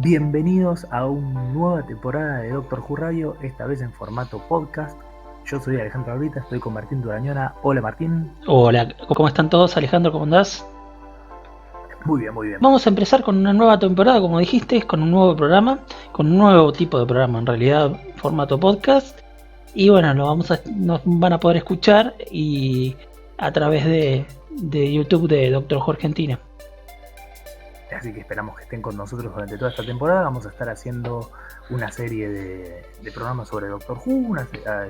Bienvenidos a una nueva temporada de Doctor Who Radio, esta vez en formato podcast. Yo soy Alejandro Albita, estoy con Martín Durañona. Hola Martín. Hola, ¿cómo están todos? Alejandro, ¿cómo andás? Muy bien, muy bien. Vamos a empezar con una nueva temporada, como dijiste, con un nuevo programa, con un nuevo tipo de programa, en realidad, formato podcast. Y bueno, nos van a poder escuchar y a través de YouTube de Doctor Who Argentina. Así que esperamos que estén con nosotros durante toda esta temporada. Vamos a estar haciendo una serie de programas sobre Doctor Who,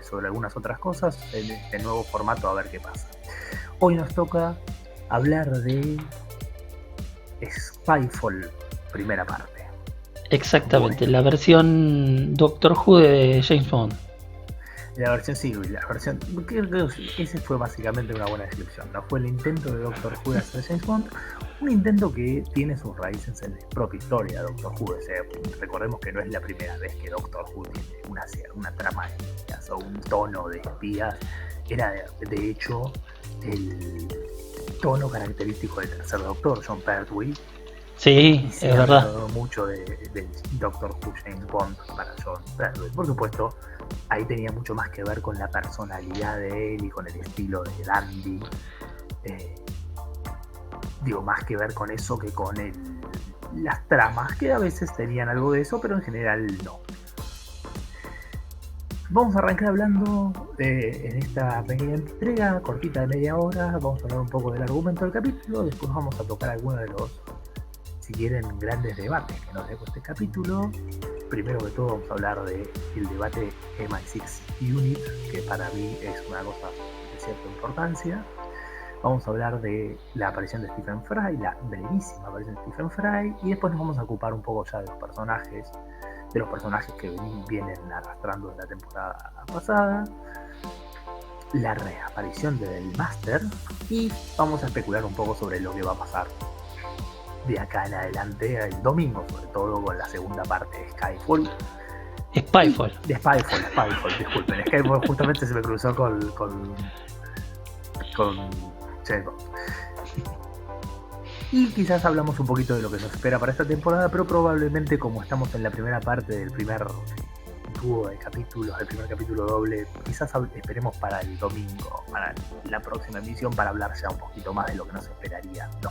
sobre algunas otras cosas, en este nuevo formato, a ver qué pasa. Hoy nos toca hablar de Skyfall, primera parte. Exactamente, la versión Doctor Who de James Bond. La versión sí, la versión. Creo que ese fue básicamente una buena descripción. ¿No? Fue el intento de Doctor Who de hacer James Bond. Un intento que tiene sus raíces en la propia historia de Doctor Who. O sea, recordemos que no es la primera vez que Doctor Who tiene una trama de espías o un tono de espías. Era de hecho el tono característico del tercer Doctor, John Pertwee. Sí, y se es ha verdad. hablado mucho del Doctor Who James Bond para John Pertwee. Por supuesto, ahí tenía mucho más que ver con la personalidad de él y con el estilo de Dandy. Más que ver con eso que con las tramas, que a veces tenían algo de eso, pero en general no. Vamos a arrancar hablando en esta pequeña entrega cortita de media hora. Vamos a hablar un poco del argumento del capítulo. Después vamos a tocar algunos de los, si quieren, grandes debates que nos dejó este capítulo. Primero que todo vamos a hablar del debate MI6 Unit, que para mí es una cosa de cierta importancia. Vamos a hablar de la aparición de Stephen Fry, la brevísima aparición de Stephen Fry, y después nos vamos a ocupar un poco ya de los personajes que vienen arrastrando en la temporada pasada, la reaparición del Master, y vamos a especular un poco sobre lo que va a pasar de acá en adelante, el domingo, sobre todo con la segunda parte de Skyfall. Spyfall. Disculpen. Skyfall justamente se me cruzó con James Bond. Y quizás hablamos un poquito de lo que nos espera para esta temporada, pero probablemente como estamos en la primera parte del primer dúo de capítulos, del primer capítulo doble, quizás esperemos para el domingo, para la próxima emisión, para hablar ya un poquito más de lo que nos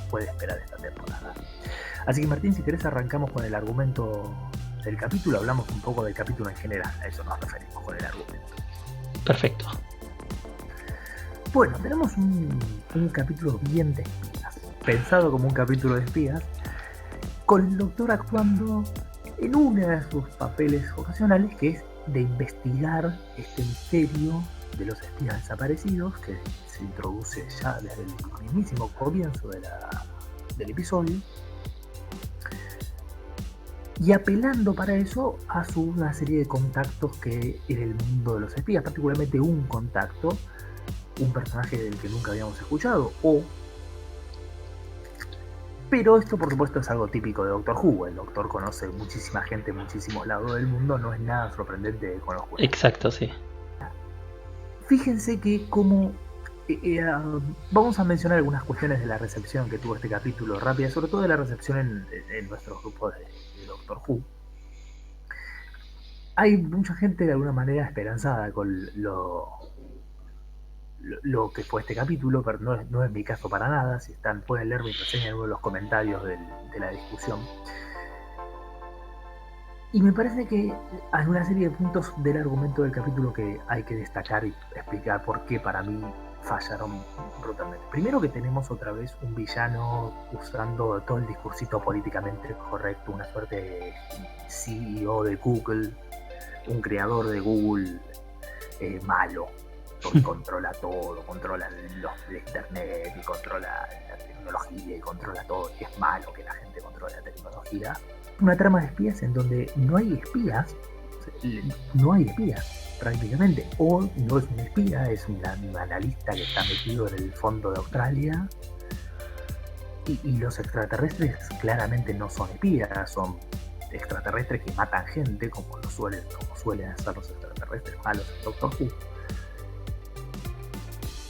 puede esperar esta temporada. Así que Martín, si querés arrancamos con el argumento del capítulo, hablamos un poco del capítulo en general, a eso nos referimos con el argumento. Perfecto. Bueno, tenemos un capítulo bien de espías, pensado como un capítulo de espías, con el Doctor actuando en uno de sus papeles ocasionales, que es de investigar este misterio de los espías desaparecidos, que se introduce ya desde el mismísimo comienzo del episodio, y apelando para eso a una serie de contactos que en el mundo de los espías, particularmente un contacto, un personaje del que nunca habíamos escuchado, pero esto por supuesto es algo típico de Doctor Who. El Doctor conoce muchísima gente en muchísimos lados del mundo, no es nada sorprendente con los juegos. Exacto, sí. Fíjense que como vamos a mencionar algunas cuestiones de la recepción que tuvo este capítulo rápida, sobre todo de la recepción en nuestros grupos de Doctor Who. Hay mucha gente de alguna manera esperanzada con lo que fue este capítulo, pero no es mi caso para nada. Si pueden leer mi reseña en uno de los comentarios de la discusión. Y me parece que hay una serie de puntos del argumento del capítulo que hay que destacar y explicar por qué para mí fallaron brutalmente. Primero, que tenemos otra vez un villano usando todo el discursito políticamente correcto, una suerte de CEO de Google, un creador de Google malo, porque controla todo, controla el internet y controla la tecnología y controla todo, y es malo que la gente controle la tecnología. Una trama de espías en donde no hay espías prácticamente, o no es un espía, es un analista que está metido en el fondo de Australia, y los extraterrestres claramente no son espías, son extraterrestres que matan gente, como suelen hacer los extraterrestres malos en Doctor Who.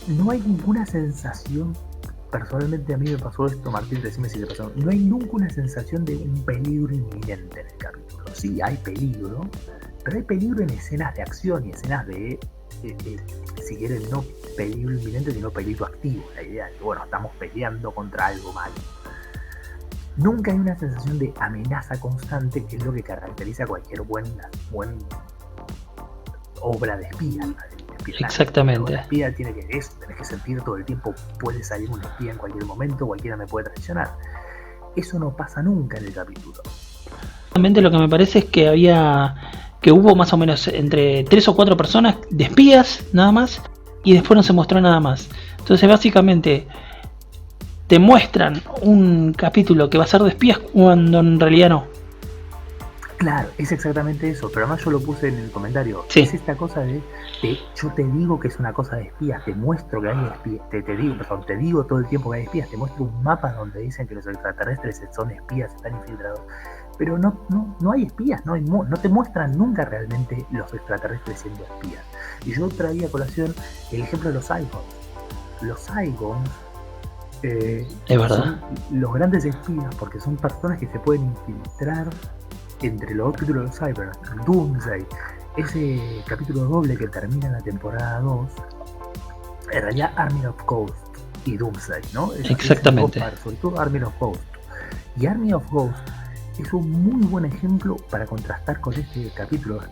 No hay ninguna sensación personalmente a mí me pasó esto, Martín, decime si te pasó. No hay nunca una sensación de un peligro inminente en el capítulo. Sí, hay peligro, pero hay peligro en escenas de acción y escenas de, si quieren, no peligro inminente, sino peligro activo. La idea de que, bueno, estamos peleando contra algo malo. Nunca hay una sensación de amenaza constante, que es lo que caracteriza cualquier buen obra de espía. Exactamente. La espía tiene que eso, tenés que sentir todo el tiempo, puede salir un espía en cualquier momento, cualquiera me puede traicionar. Eso no pasa nunca en el capítulo. Realmente lo que me parece es que hubo más o menos entre 3 o 4 personas de espías nada más, y después no se mostró nada más. Entonces básicamente te muestran un capítulo que va a ser de espías cuando en realidad no. Claro, es exactamente eso, pero además yo lo puse en el comentario. Sí. Es esta cosa de yo te digo que es una cosa de espías, te muestro que hay espías, te digo todo el tiempo que hay espías, te muestro un mapa donde dicen que los extraterrestres son espías, están infiltrados, pero no hay espías, no te muestran nunca realmente los extraterrestres siendo espías. Y yo traía a colación el ejemplo de los Zygons. Los Zygons es verdad, son los grandes espías porque son personas que se pueden infiltrar entre los capítulos de Cyber, Doomsday, ese capítulo doble que termina en la temporada 2, en realidad Army of Ghosts y Doomsday, ¿no? Exactamente. Sobre todo Army of Ghosts. Y Army of Ghosts es un muy buen ejemplo para contrastar con este capítulo de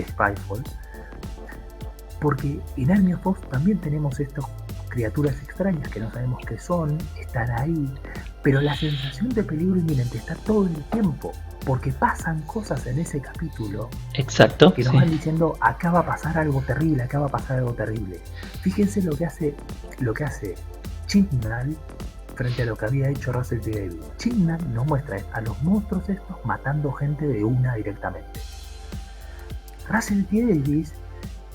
Spyfall, porque en Army of Ghosts también tenemos estas criaturas extrañas que no sabemos qué son, están ahí, pero la sensación de peligro inminente está todo el tiempo, porque pasan cosas en ese capítulo. Exacto, que nos van diciendo, acá va a pasar algo terrible, acá va a pasar algo terrible. Fíjense lo que hace Chibnall frente a lo que había hecho Russell T. Davies. Chibnall nos muestra a los monstruos estos matando gente de una directamente. Russell T. Davies,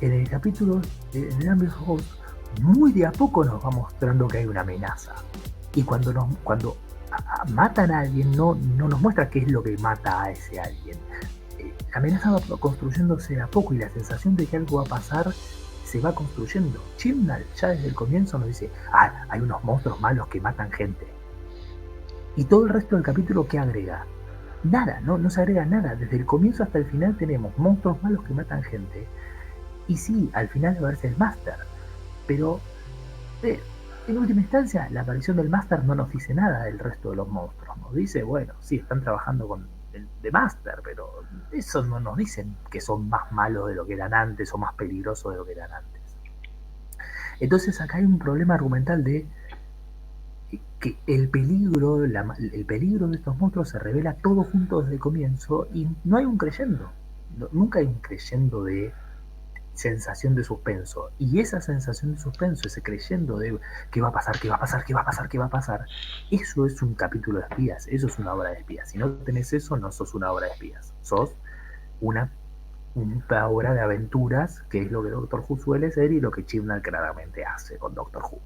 en el capítulo en el Amber House, muy de a poco nos va mostrando que hay una amenaza. Y cuando matan a alguien, no nos muestra qué es lo que mata a ese alguien. La amenaza va construyéndose de a poco y la sensación de que algo va a pasar se va construyendo. Chibnall ya desde el comienzo nos dice, hay unos monstruos malos que matan gente. Y todo el resto del capítulo, ¿qué agrega? Nada, no se agrega nada. Desde el comienzo hasta el final tenemos monstruos malos que matan gente. Y sí, al final aparece el Master. Pero en última instancia, la aparición del Master no nos dice nada del resto de los monstruos. Nos dice, bueno, sí, están trabajando con el de Master, pero eso no nos dicen que son más malos de lo que eran antes o más peligrosos de lo que eran antes. Entonces acá hay un problema argumental de que el peligro de estos monstruos se revela todo junto desde el comienzo y no hay un creyendo. Nunca hay un creyendo de sensación de suspenso, y esa sensación de suspenso, ese creyendo de qué va a pasar, eso es un capítulo de espías, eso es una obra de espías. Si no tenés eso, no sos una obra de espías, sos una obra de aventuras, que es lo que Doctor Who suele ser y lo que Chibnall claramente hace con Doctor Who.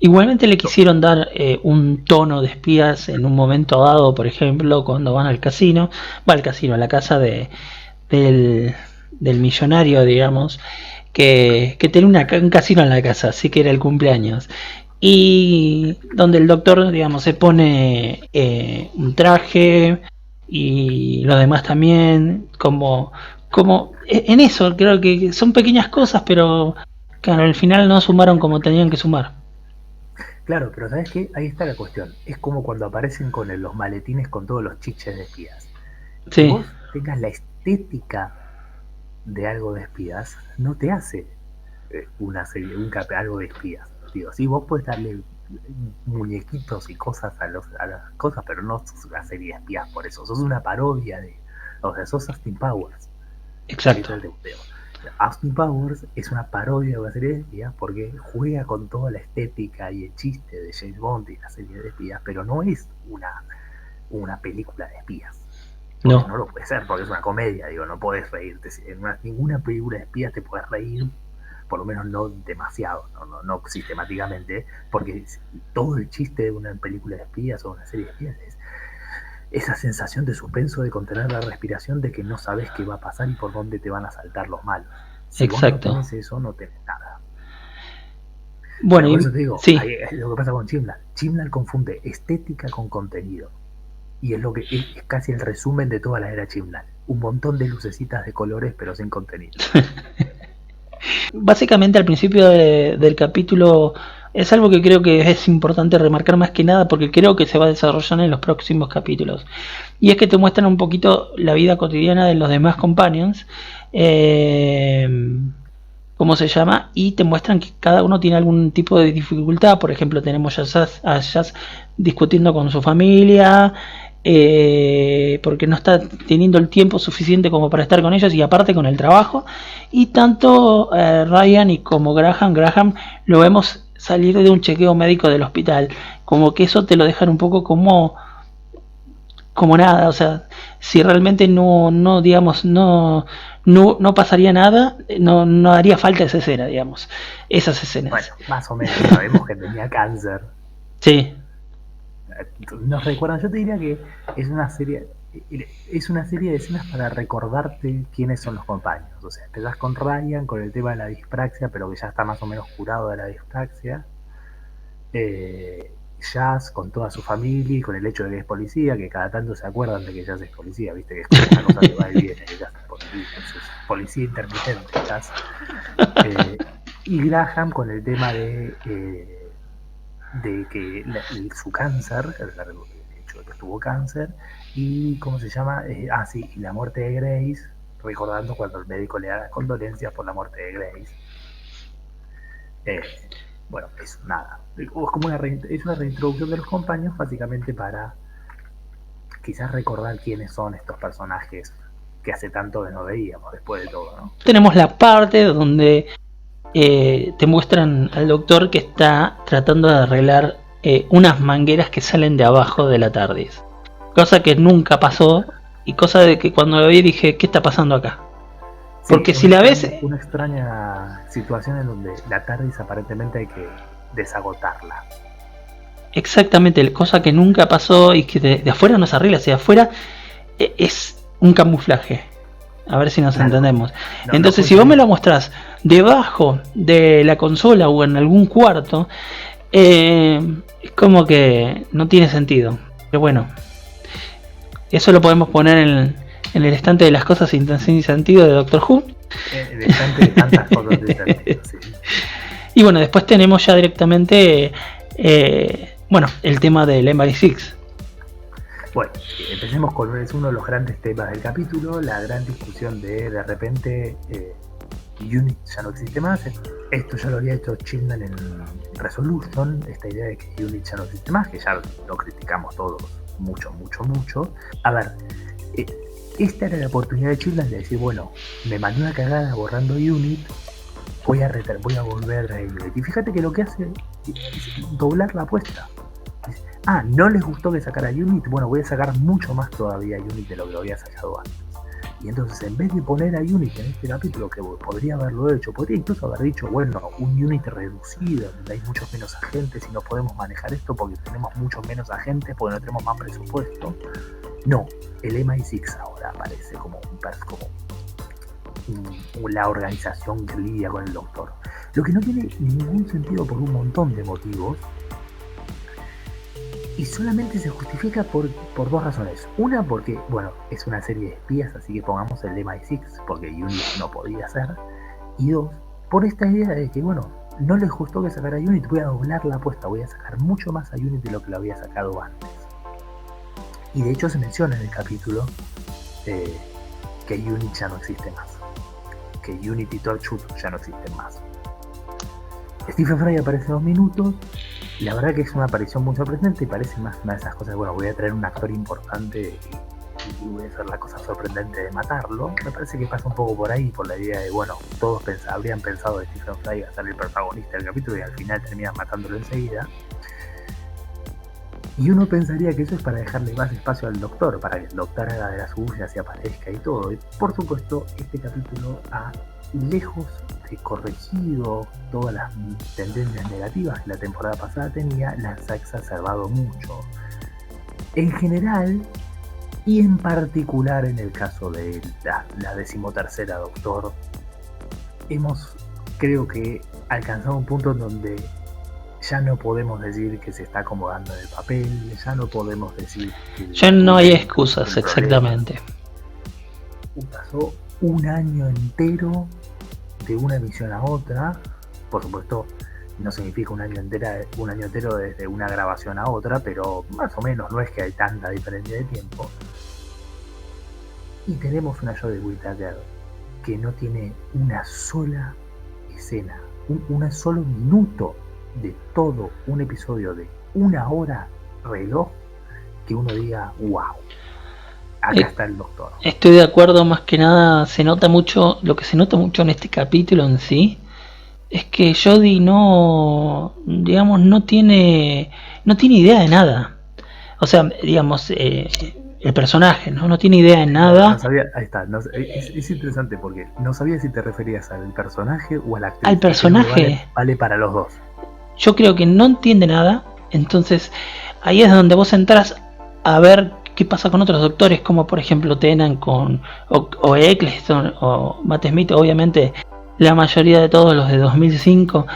Igualmente le quisieron dar un tono de espías en un momento dado, por ejemplo, cuando van al casino, a la casa del millonario, digamos, que tenía un casino en la casa, así que era el cumpleaños. Y donde el doctor, digamos, se pone un traje y los demás también, como en eso, creo que son pequeñas cosas, pero claro, al final no sumaron como tenían que sumar. Claro, pero ¿sabes qué? Ahí está la cuestión. Es como cuando aparecen con los maletines con todos los chiches de espías. Sí. Que vos tengas la estética de algo de espías, no te hace una serie, algo de espías. Digo, sí, vos podés darle muñequitos y cosas a las cosas, pero no sos una serie de espías por eso. Sos una parodia sos Austin Powers. Exacto. Austin Powers es una parodia de una serie de espías porque juega con toda la estética y el chiste de James Bond y la serie de espías, pero no es una película de espías. No lo puede ser porque es una comedia, no podés reírte. En ninguna película de espías te puedes reír, por lo menos no demasiado, no sistemáticamente, porque todo el chiste de una película de espías o una serie de espías es esa sensación de suspenso, de contener la respiración, de que no sabes qué va a pasar y por dónde te van a saltar los malos. Si Exacto. vos no tenés eso, no tenés nada. Bueno, Pero por eso te digo, sí. es lo que pasa con Chibnall. Chibnall confunde estética con contenido. Y es lo que es casi el resumen de toda la era Chibnall. Un montón de lucecitas de colores, pero sin contenido. Básicamente al principio del capítulo es algo que creo que es importante remarcar más que nada porque creo que se va a desarrollar en los próximos capítulos. Y es que te muestran un poquito la vida cotidiana de los demás companions. ¿Cómo se llama? Y te muestran que cada uno tiene algún tipo de dificultad. Por ejemplo, tenemos a Jazz discutiendo con su familia, porque no está teniendo el tiempo suficiente como para estar con ellos y aparte con el trabajo. Y tanto Ryan y como Graham lo vemos salir de un chequeo médico del hospital. Como que eso te lo dejan un poco como nada, o sea, si realmente no digamos, no pasaría nada, no haría falta esa escena, digamos, esas escenas. Bueno, más o menos sabemos que tenía cáncer. Sí. Nos recuerdan, yo te diría que es una serie de escenas para recordarte quiénes son los compañeros. O sea, empezás con Ryan, con el tema de la dispraxia, pero que ya está más o menos curado de la dispraxia. Jazz con toda su familia y con el hecho de que es policía, que cada tanto se acuerdan de que Jazz es policía, viste que es como una cosa que va y viene, que Jazz es policía intermitente, Jazz. Y Graham con el tema de que su cáncer, el hecho de que tuvo cáncer, y ¿cómo se llama? Sí, y la muerte de Grace, recordando cuando el médico le da las condolencias por la muerte de Grace. Bueno, es nada. Es como una reintroducción de los compañeros, básicamente para quizás recordar quiénes son estos personajes que hace tanto que no veíamos después de todo, ¿no? Tenemos la parte donde te muestran al doctor que está tratando de arreglar unas mangueras que salen de abajo de la TARDIS. Cosa que nunca pasó y cosa de que cuando lo vi dije, ¿qué está pasando acá? Porque si la ves... Una extraña situación en donde la TARDIS aparentemente hay que desagotarla. Exactamente, cosa que nunca pasó y que de afuera no se arregla, si de afuera es un camuflaje. A ver si nos entendemos. Entonces, si vos me lo mostrás debajo de la consola o en algún cuarto, es como que no tiene sentido. Pero bueno, eso lo podemos poner en el estante de las cosas sin sentido de Doctor Who. El estante de tantas cosas sin sentido, sí. Y bueno, después tenemos ya directamente el tema del MI6. Bueno, empecemos con uno de los grandes temas del capítulo, la gran discusión de repente Unit ya no existe más. Esto ya lo había hecho Chibnall en Resolution, esta idea de que Unit ya no existe más, que ya lo criticamos todos mucho. A ver, esta era la oportunidad de Chibnall de decir, bueno, me mandó una cagada borrando Unit, voy a volver a Unit. Y fíjate que lo que hace es doblar la apuesta. No les gustó que sacara Unit, bueno, voy a sacar mucho más todavía Unit de lo que lo había sacado antes. Y entonces, en vez de poner a Unit en este capítulo, que podría haberlo hecho, podría incluso haber dicho, bueno, un Unit reducido, donde hay muchos menos agentes y no podemos manejar esto porque tenemos muchos menos agentes, porque no tenemos más presupuesto. No, el MI6 ahora aparece como la organización que lidia con el doctor. Lo que no tiene ningún sentido por un montón de motivos. Y solamente se justifica por dos razones. Una, porque, bueno, es una serie de espías, así que pongamos el MI6, porque Unit no podía ser. Y dos, por esta idea de que, bueno, no les gustó que sacara Unit, voy a doblar la apuesta, voy a sacar mucho más a Unit de lo que lo había sacado antes. Y de hecho se menciona en el capítulo que Unit ya no existe más. Que Unit y Torchwood ya no existen más. Stephen Fry aparece 2 minutos. La verdad que es una aparición muy sorprendente y parece más una de esas cosas, bueno, voy a traer un actor importante y voy a hacer la cosa sorprendente de matarlo. Me parece que pasa un poco por ahí, por la idea de, bueno, todos habrían pensado que Stephen Fry iba a ser el protagonista del capítulo y al final terminan matándolo enseguida. Y uno pensaría que eso es para dejarle más espacio al doctor, para que el doctor haga de las suyas y aparezca y todo. Y por supuesto, este capítulo lejos de corregido todas las tendencias negativas que la temporada pasada tenía, las ha exacerbado mucho. En general, y en particular en el caso de la 13ª Doctor, hemos, creo que, alcanzado un punto en donde ya no podemos decir que se está acomodando en el papel, ya no podemos decir que... Ya no hay excusas, exactamente. Pasó un año entero de una emisión a otra, por supuesto no significa un año entero desde una grabación a otra, pero más o menos no es que hay tanta diferencia de tiempo. Y tenemos una Jodie Whittaker que no tiene una sola escena, un solo minuto de todo un episodio de 1 hora reloj que uno diga, wow, acá está el doctor. Estoy de acuerdo, más que nada se nota mucho, lo que se nota mucho en este capítulo en sí, es que Jodie no tiene idea de nada. O sea, digamos, el personaje no tiene idea de nada. No sabía, ahí está, es interesante porque no sabía si te referías al personaje o a la actriz. Al personaje. Vale para los dos. Yo creo que no entiende nada, entonces ahí es donde vos entras a ver qué pasa con otros doctores, como por ejemplo Tennant o Eccleston o Matt Smith, obviamente la mayoría de todos los de 2005,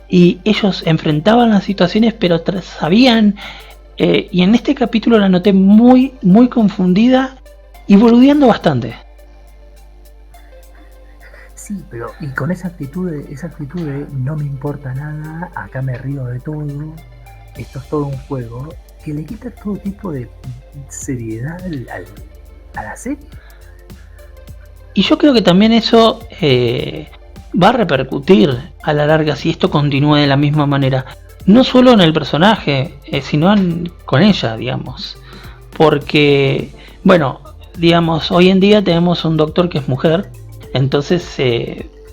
y ellos enfrentaban las situaciones pero sabían, y en este capítulo la noté muy muy confundida y boludeando bastante. Sí, pero y con esa actitud de no me importa nada, acá me río de todo, esto es todo un juego, que le quita todo tipo de seriedad a la serie. Y yo creo que también eso va a repercutir a la larga si esto continúe de la misma manera. No solo en el personaje, sino con ella, digamos. Porque, bueno, digamos, hoy en día tenemos un doctor que es mujer. Entonces,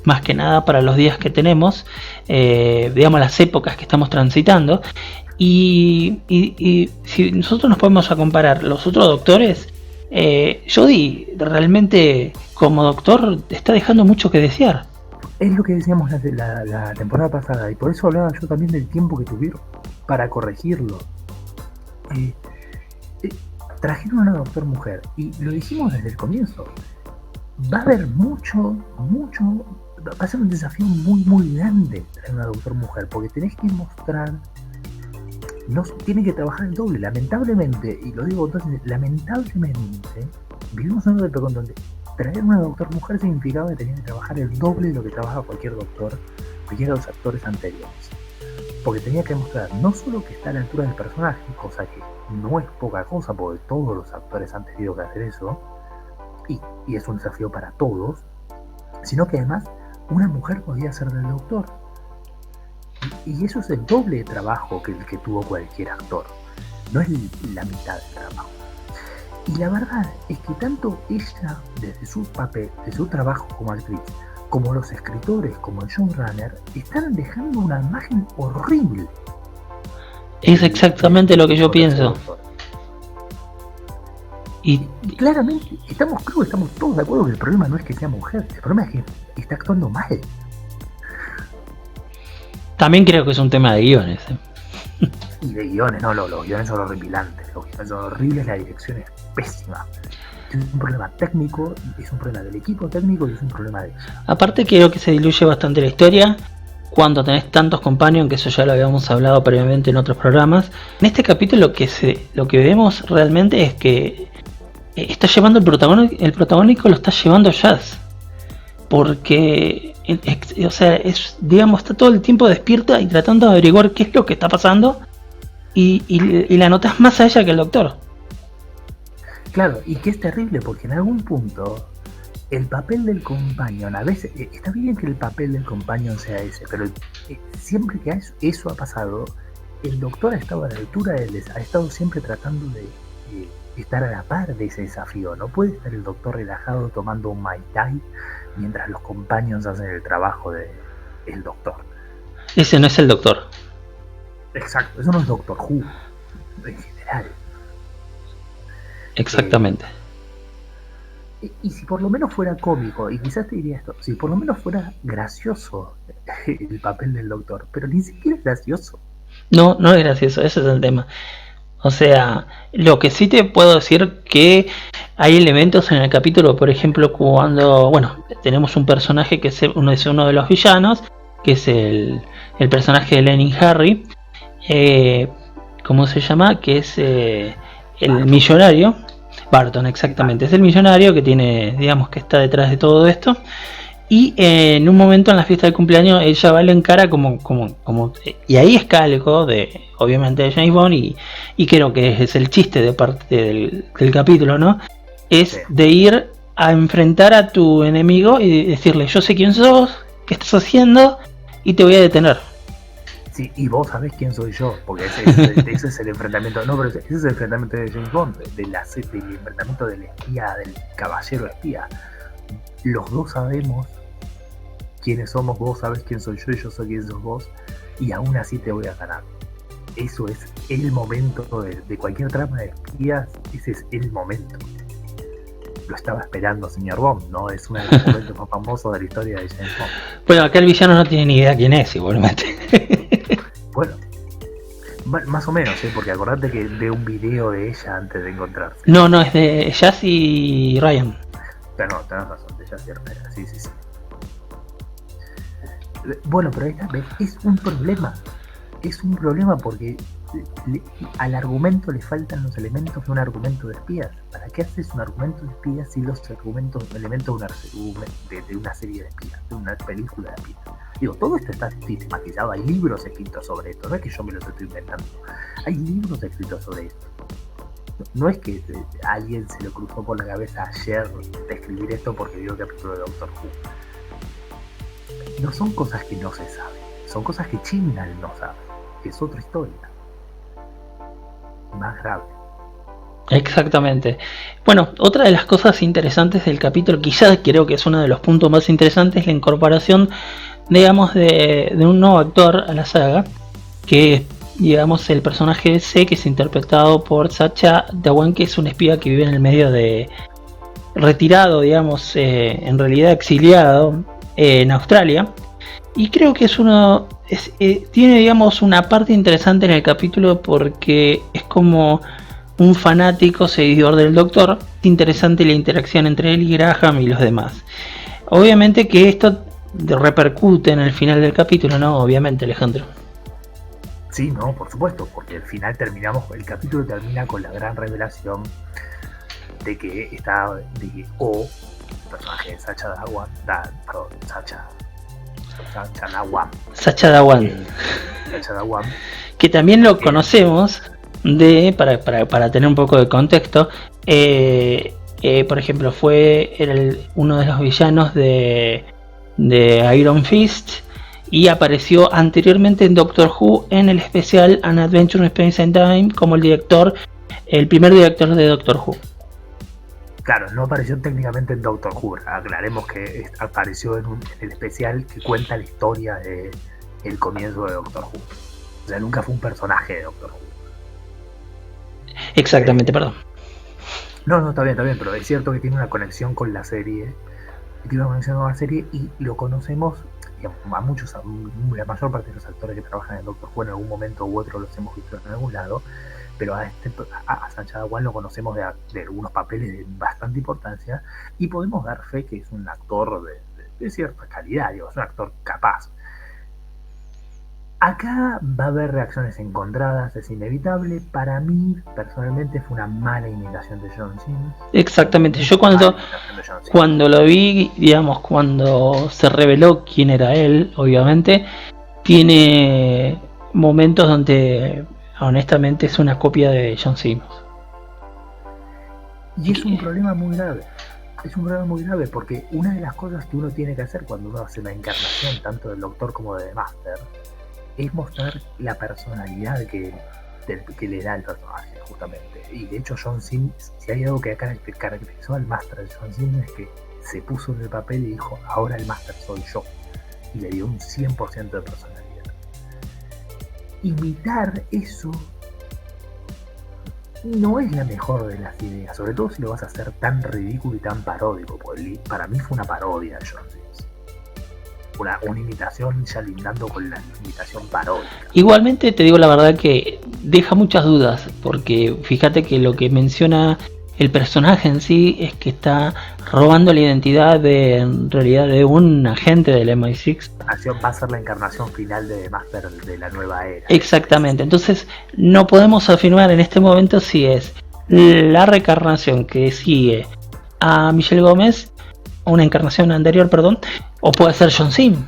más que nada para los días que tenemos, digamos las épocas que estamos transitando, y si nosotros nos podemos a comparar los otros doctores, Jodie realmente como doctor está dejando mucho que desear. Es lo que decíamos la temporada pasada, y por eso hablaba yo también del tiempo que tuvieron para corregirlo. Trajeron a una doctor mujer, y lo dijimos desde el comienzo. Va a haber mucho, va a ser un desafío muy, muy grande traer una doctor mujer, porque tenés que mostrar, no tiene que trabajar el doble, lamentablemente, y lo digo entonces, lamentablemente, vivimos en una época donde traer una doctor mujer significaba que tenía que trabajar el doble de lo que trabaja cualquier doctor, cualquiera de los actores anteriores, porque tenía que mostrar no solo que está a la altura del personaje, cosa que no es poca cosa, porque todos los actores han tenido que hacer eso, y es un desafío para todos, sino que además una mujer podía ser del doctor, y eso es el doble de trabajo que el que tuvo cualquier actor, no es la mitad del trabajo. Y la verdad es que tanto ella, desde su papel, de su trabajo como actriz, como los escritores, como el showrunner, están dejando una imagen horrible. Es exactamente lo que yo pienso. Y claramente estamos todos de acuerdo que el problema no es que sea mujer, el problema es que está actuando mal. También creo que es un tema de guiones. Y de guiones, no, los guiones son horripilantes, los guiones son horribles, la dirección es pésima. Es un problema técnico, es un problema del equipo técnico y es un problema de eso. Aparte creo que se diluye bastante la historia cuando tenés tantos companions, que eso ya lo habíamos hablado previamente en otros programas. En este capítulo lo que vemos realmente es que está llevando el protagónico lo está llevando Jazz, porque o sea, digamos, está todo el tiempo despierta y tratando de averiguar qué es lo que está pasando, y la notas más a ella que al doctor. Claro, y que es terrible porque en algún punto el papel del companion, a veces está bien que el papel del companion sea ese, pero siempre que eso ha pasado, el doctor ha estado a la altura ha estado siempre tratando de estar a la par de ese desafío. No puede estar el doctor relajado tomando un Mai Tai mientras los companions hacen el trabajo del doctor. Ese no es el doctor. Exacto, eso no es Doctor Who en general. Exactamente. Y si por lo menos fuera cómico, y quizás te diría esto, si por lo menos fuera gracioso el papel del doctor, pero ni siquiera es gracioso. No es gracioso, ese es el tema. O sea, lo que sí te puedo decir que hay elementos en el capítulo, por ejemplo, cuando, bueno, tenemos un personaje que es uno de los villanos, que es el personaje de Lenny Harry, ¿cómo se llama? Que es el millonario. Barton, exactamente. Es el millonario que tiene, digamos, que está detrás de todo esto. Y en un momento en la fiesta de cumpleaños ella va a la encara como y ahí es calco de, obviamente, de James Bond, y creo que es el chiste de parte del capítulo, ¿no? Es de ir a enfrentar a tu enemigo y decirle: yo sé quién sos, qué estás haciendo, y te voy a detener. Sí, y vos sabés quién soy yo, porque ese es el enfrentamiento, no, pero ese es el enfrentamiento de James Bond, del enfrentamiento del espía, del caballero espía. Los dos sabemos quiénes somos, vos sabés quién soy yo y yo sé quién sos vos, y aún así te voy a ganar. Eso es el momento de cualquier trama de espías, ese es el momento. Lo estaba esperando, señor Bond, ¿no? Es uno de los momentos más famosos de la historia de James Bond. Bueno, acá el villano no tiene ni idea quién es, igualmente. Bueno, más o menos, porque acordate que ve un video de ella antes de encontrarse. No, es de Jazz y Ryan. Pero no, tenés razón, de Jazz y Ryan, sí. Bueno, pero esta vez es un problema. Es un problema porque al argumento le faltan los elementos de un argumento de espías. ¿Para qué haces un argumento de espías si los elementos de una serie de espías, de una película de espías? Digo, todo esto está sistematizado, hay libros escritos sobre esto, no es que yo me los estoy inventando. Hay libros escritos sobre esto. No es que a alguien se le cruzó por la cabeza ayer de escribir esto porque vio el capítulo de Doctor Who. No son cosas que no se saben, son cosas que Chibnall no sabe. Es otra historia. Más grave. Exactamente. Bueno, otra de las cosas interesantes del capítulo, quizás creo que es uno de los puntos más interesantes, la incorporación, digamos, de un nuevo actor a la saga, que es, digamos, el personaje de C, que es interpretado por Sacha Dhawan, que es un espía que vive en el medio de retirado, digamos, en realidad exiliado en Australia, y creo que es tiene, digamos, una parte interesante en el capítulo porque es como un fanático seguidor del Doctor. Es interesante la interacción entre él y Graham y los demás. Obviamente que esto repercute en el final del capítulo, ¿no? Obviamente, Alejandro. Sí, no, por supuesto, porque al final el capítulo termina con la gran revelación de que el personaje de Sacha Dhawan, Sacha Dhawan, que también lo conocemos para tener un poco de contexto, por ejemplo, fue uno de los villanos de Iron Fist, y apareció anteriormente en Doctor Who en el especial An Adventure in Space and Time como el primer director de Doctor Who. Claro, no apareció técnicamente en Doctor Who, aclaremos que apareció en el especial que cuenta la historia del comienzo de Doctor Who. O sea, nunca fue un personaje de Doctor Who. Exactamente, perdón. No, está bien, pero es cierto que tiene una conexión con la serie. Y lo conocemos, digamos, la mayor parte de los actores que trabajan en Doctor Who en algún momento u otro los hemos visto en algún lado. Pero a Sacha Dhawan lo conocemos de algunos papeles de bastante importancia y podemos dar fe que es un actor de cierta calidad, es un actor capaz. Acá va a haber reacciones encontradas, es inevitable. Para mí, personalmente, fue una mala imitación de John Sims. Exactamente, yo cuando lo vi, digamos, cuando se reveló quién era él, obviamente, tiene momentos donde honestamente es una copia de John Sims. Y es un problema muy grave. Es un problema muy grave porque una de las cosas que uno tiene que hacer cuando uno hace la encarnación tanto del Doctor como de The Master es mostrar la personalidad que le da el personaje, justamente. Y de hecho John Sims, si hay algo que caracterizó al Master de John Sims, es que se puso en el papel y dijo: ahora el Master soy yo. Y le dio un 100% de personalidad. Imitar eso no es la mejor de las ideas, sobre todo si lo vas a hacer tan ridículo y tan paródico. Para mí fue una parodia de John Sims, una imitación ya lindando con la imitación paródica. Igualmente te digo la verdad que deja muchas dudas, porque fíjate que lo que menciona el personaje en sí es que está robando la identidad en realidad de un agente del MI6. Va a ser la encarnación final de Master de la nueva era. Exactamente, entonces no podemos afirmar en este momento si es la reencarnación que sigue a Michelle Gómez, una encarnación anterior, perdón, o puede ser John Sim.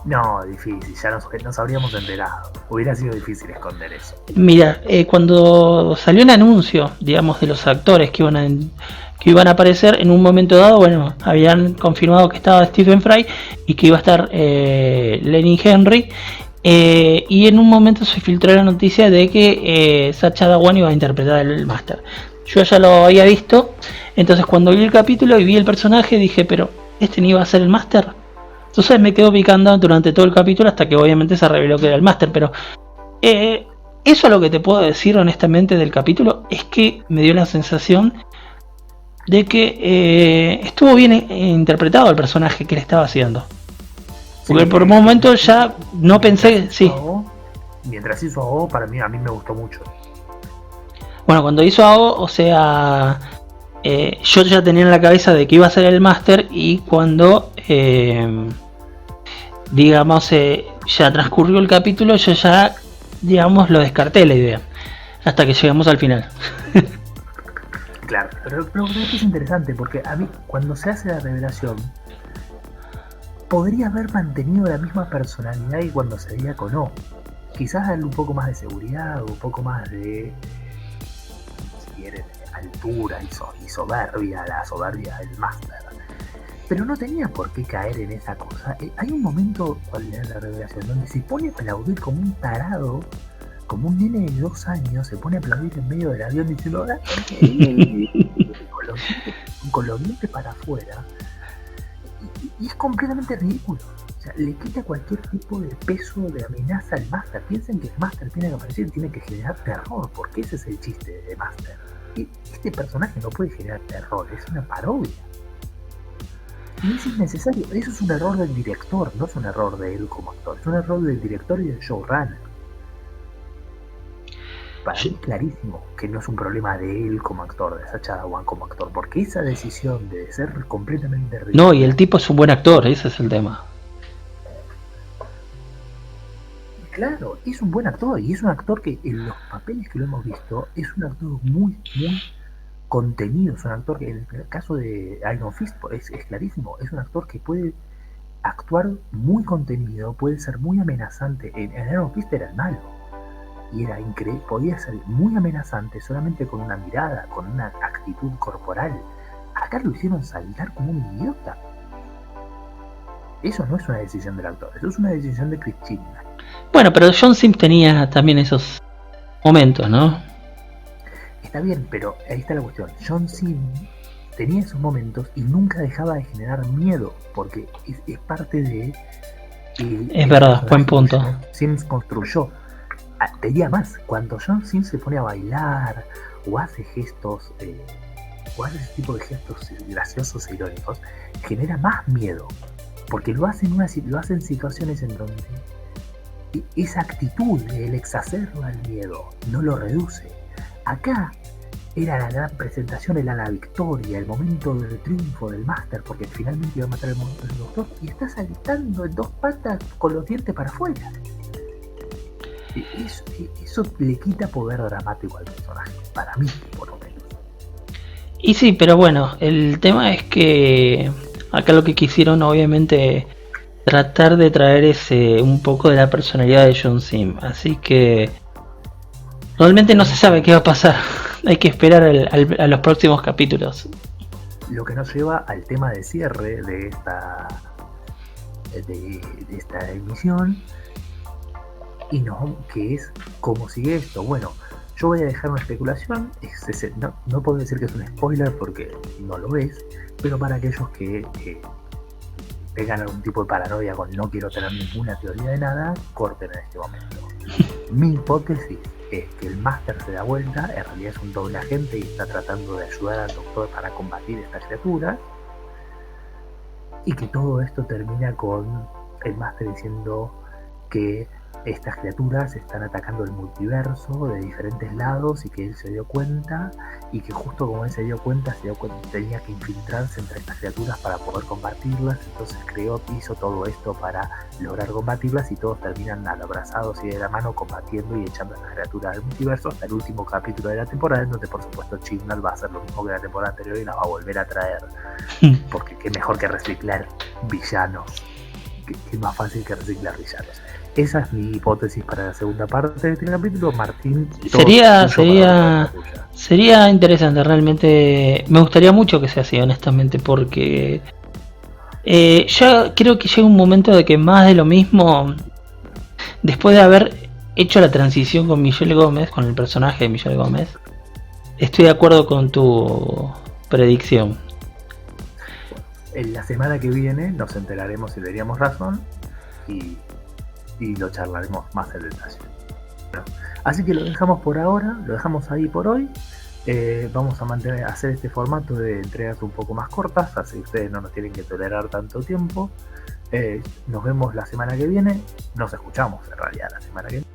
No, difícil, ya nos habríamos enterado. Hubiera sido difícil esconder eso. Mira, cuando salió el anuncio, digamos, de los actores que iban a aparecer en un momento dado, bueno, habían confirmado que estaba Stephen Fry y que iba a estar Lenny Henry. Y en un momento se filtró la noticia de que Sacha Dhawan iba a interpretar el Master. Yo ya lo había visto, entonces cuando vi el capítulo y vi el personaje dije, pero ¿este no iba a ser el Master? Entonces me quedo picando durante todo el capítulo hasta que obviamente se reveló que era el Master. Pero eso es lo que te puedo decir honestamente del capítulo, es que me dio la sensación de que estuvo bien interpretado el personaje que le estaba haciendo. Porque por un momento ya no pensé, sí. Mientras hizo a O, para mí, a mí me gustó mucho. Bueno, cuando hizo a O, o sea, yo ya tenía en la cabeza de que iba a ser el Master, y cuando, digamos, ya transcurrió el capítulo, yo ya, digamos, lo descarté la idea, hasta que llegamos al final. Claro, pero esto es interesante, porque a mí, cuando se hace la revelación, podría haber mantenido la misma personalidad que cuando se veía con O. Quizás darle un poco más de seguridad, un poco más de, si quieren, altura y soberbia, la soberbia del Master. Pero no tenía por qué caer en esa cosa. Hay un momento, cuando le da la revelación, donde se pone a aplaudir como un tarado, como un nene de 2 años, se pone a aplaudir en medio del avión diciendo con los dientes para afuera. Y es completamente ridículo. O sea, le quita cualquier tipo de peso, de amenaza al Master. Piensen que el Master tiene que aparecer y tiene que generar terror, porque ese es el chiste de Master. Este personaje no puede generar terror, es una parodia. Y es innecesario. Eso es un error del director, no es un error de él como actor, es un error del director y del showrunner. Para mí es clarísimo que no es un problema de él como actor, de Sacha Dhawan como actor, porque esa decisión de ser completamente ridícula. No, y el tipo es un buen actor, ese es el tema. Claro, es un buen actor, y es un actor que en los papeles que lo hemos visto es un actor muy, muy contenido. Es un actor que en el caso de Iron Fist es clarísimo, es un actor que puede actuar muy contenido, puede ser muy amenazante. En Iron Fist era el malo y era increíble, podía ser muy amenazante solamente con una mirada, con una actitud corporal. Acá lo hicieron saltar como un idiota. Eso no es una decisión del actor, eso es una decisión de Chris Chibnall. Bueno, pero John Sims tenía también esos momentos, ¿no? Está bien, pero ahí está la cuestión. John Sims tenía esos momentos y nunca dejaba de generar miedo, porque es parte de... es verdad, buen punto. John Sims construyó. Te diría más, cuando John Sims se pone a bailar o hace gestos, o hace ese tipo de gestos graciosos e irónicos, genera más miedo, porque lo hace en situaciones en donde esa actitud, el exacerba el miedo, no lo reduce. Acá era la gran presentación, era la victoria, el momento del triunfo del Master, porque finalmente iba a matar al doctor, y está saltando en 2 patas con los dientes para afuera. Eso le quita poder dramático al personaje, para mí por lo menos. Y sí, pero bueno, el tema es que acá lo que quisieron obviamente tratar de traer un poco de la personalidad de John Sims, así que realmente no se sabe qué va a pasar. Hay que esperar a los próximos capítulos. Lo que nos lleva al tema de cierre de esta emisión, y no, que es cómo sigue esto. Bueno, yo voy a dejar una especulación, no puedo decir que es un spoiler porque no lo es, pero para aquellos que tengan algún tipo de paranoia con no quiero tener ninguna teoría de nada, corten en este momento. Mi hipótesis es que el Master se da vuelta, en realidad es un doble agente y está tratando de ayudar al doctor para combatir esta criatura, y que todo esto termina con el Master diciendo que estas criaturas están atacando el multiverso de diferentes lados y que él se dio cuenta, y que justo como él se dio cuenta tenía que infiltrarse entre estas criaturas para poder combatirlas. Entonces hizo todo esto para lograr combatirlas, y todos terminan abrazados y de la mano combatiendo y echando a las criaturas del multiverso hasta el último capítulo de la temporada, en donde por supuesto Chibnall va a hacer lo mismo que la temporada anterior y las va a volver a traer, porque qué mejor que reciclar villanos, qué más fácil que reciclar villanos. Esa es mi hipótesis para la segunda parte de este capítulo. Martín, sería interesante, realmente me gustaría mucho que sea así, honestamente, porque ya creo que llega un momento de que más de lo mismo, después de haber hecho la transición con Michelle Gómez, con el personaje de Michelle Gómez, estoy de acuerdo con tu predicción. En la semana que viene nos enteraremos si teníamos razón y lo charlaremos más en detalle. Bueno, así que lo dejamos por ahora, lo dejamos ahí por hoy. Vamos a hacer este formato de entregas un poco más cortas, así que ustedes no nos tienen que tolerar tanto tiempo. Nos vemos la semana que viene, nos escuchamos en realidad la semana que viene.